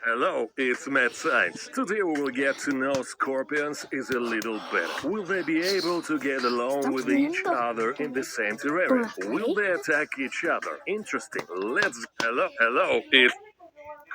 Hello, it's Mad Science. Today we will get to know scorpions is a little better. Will they be able to get along with each other in the same terrarium? Will they attack each other? Interesting. Hello, it's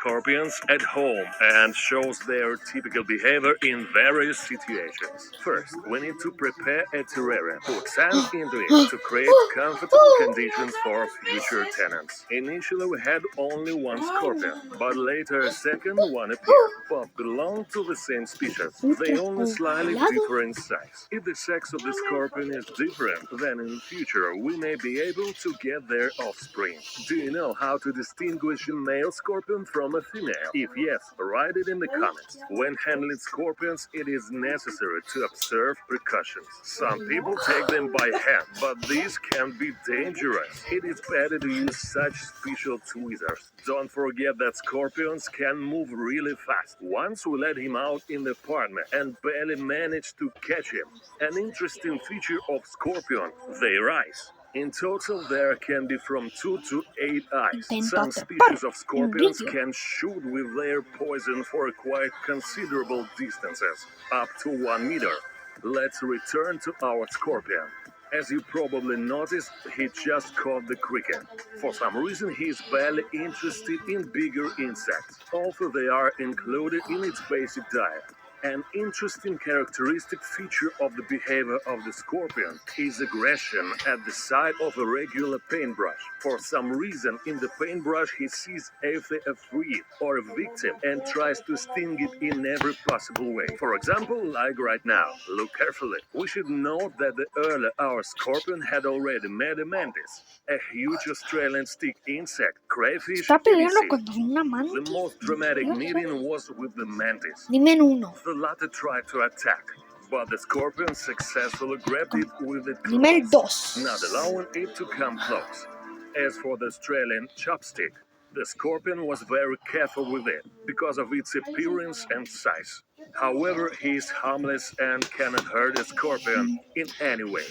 scorpions at home and shows their typical behavior in various situations. First, we need to prepare a terrarium. Put sand into it to create comfortable conditions for future tenants. Initially we had only one scorpion, but later a second one appeared. Both belong to the same species. They only slightly differ in size. If the sex of the scorpion is different, then in the future we may be able to get their offspring. Do you know how to distinguish a male scorpion from a female? If yes, write it in the comments. When handling scorpions, it is necessary to observe precautions. Some people take them by hand, but these can be dangerous. It is better to use such special tweezers. Don't forget that scorpions can move really fast. Once we let him out in the apartment and barely managed to catch him. An interesting feature of scorpion, their eyes. In total, there can be from 2 to 8 eyes. Some species of scorpions can shoot with their poison for quite considerable distances, up to 1 meter. Let's return to our scorpion. As you probably noticed, he just caught the cricket. For some reason, he is barely interested in bigger insects, although they are included in its basic diet. An interesting characteristic feature of the behavior of the scorpion is aggression at the sight of a regular paintbrush. For some reason, in the paintbrush he sees either a threat or a victim and tries to sting it in every possible way. For example, like right now. Look carefully. We should note that earlier our scorpion had already met a mantis, a huge Australian stick insect, crayfish, The most dramatic meeting was with the mantis. The latter tried to attack, but the scorpion successfully grabbed it with its claws, not allowing it to come close. As for the Australian chopstick, the scorpion was very careful with it because of its appearance and size. However, he is harmless and cannot hurt a scorpion in any way.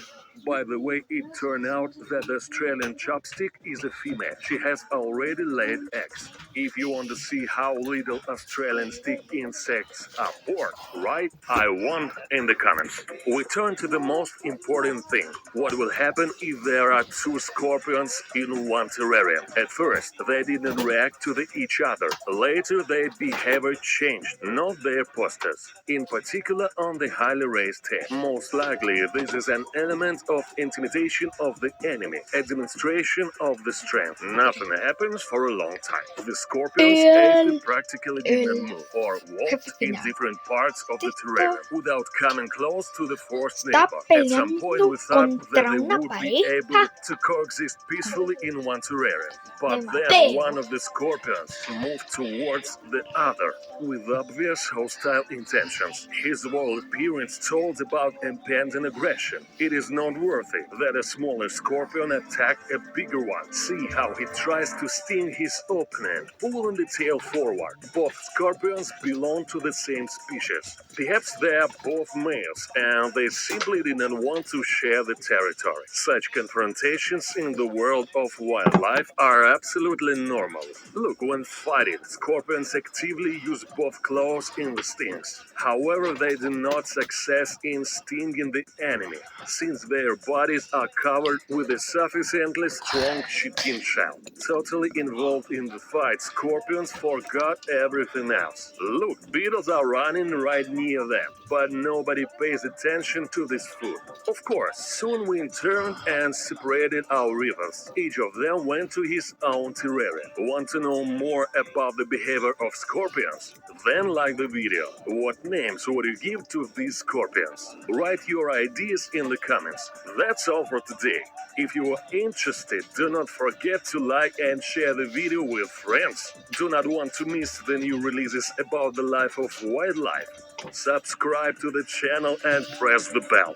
By the way, it turned out that the Australian chopstick is a female. She has already laid eggs. If you want to see how little Australian stick insects are born, write I want in the comments. We turn to the most important thing. What will happen if there are 2 scorpions in one terrarium? At first, they didn't react to each other. Later, their behavior changed, not their postures. In particular, on the highly raised head. Most likely, this is an element of intimidation of the enemy, a demonstration of the strength. Nothing happens for a long time. The scorpions either practically didn't move or walked in different parts of the terrarium without coming close to the forced neighbor. At some point we thought that they would be able to coexist peacefully in one terrarium. But then one of the scorpions moved towards the other with obvious hostile intentions. His whole appearance told about impending aggression. It is noteworthy that a smaller scorpion attacked a bigger one. See how he tries to sting his opponent, pulling the tail forward. Both scorpions belong to the same species. Perhaps they are both males, and they simply didn't want to share the territory. Such confrontations in the world of wildlife are absolutely normal. Look, when fighting, scorpions actively use both claws in the stings. However, they do not succeed in stinging the enemy, since their bodies are covered with a sufficiently strong chitin shell. Totally involved in the fight, scorpions forgot everything else. Look, beetles are running right near them, but nobody pays attention to this food. Of course, soon we turned and separated our rivals. Each of them went to his own terrarium. Want to know more about the behavior of scorpions? Then like the video. What names would you give to these scorpions? Write your ideas in the comments. That's all for today. If you are interested, do not forget to like and share the video with friends. Do not want to miss the new releases about the life of wildlife. Subscribe to the channel and press the bell.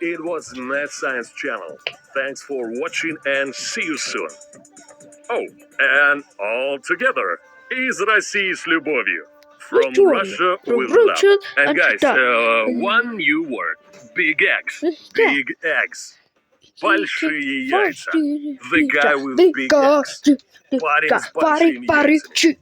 It was Mad Science Channel. Thanks for watching and see you soon. Oh, and all together, из России с любовью. From Russia with love. And guys, one new word. Big eggs. Big eggs. Большие яйца. The guy with big eggs. Парень с большими яйцами.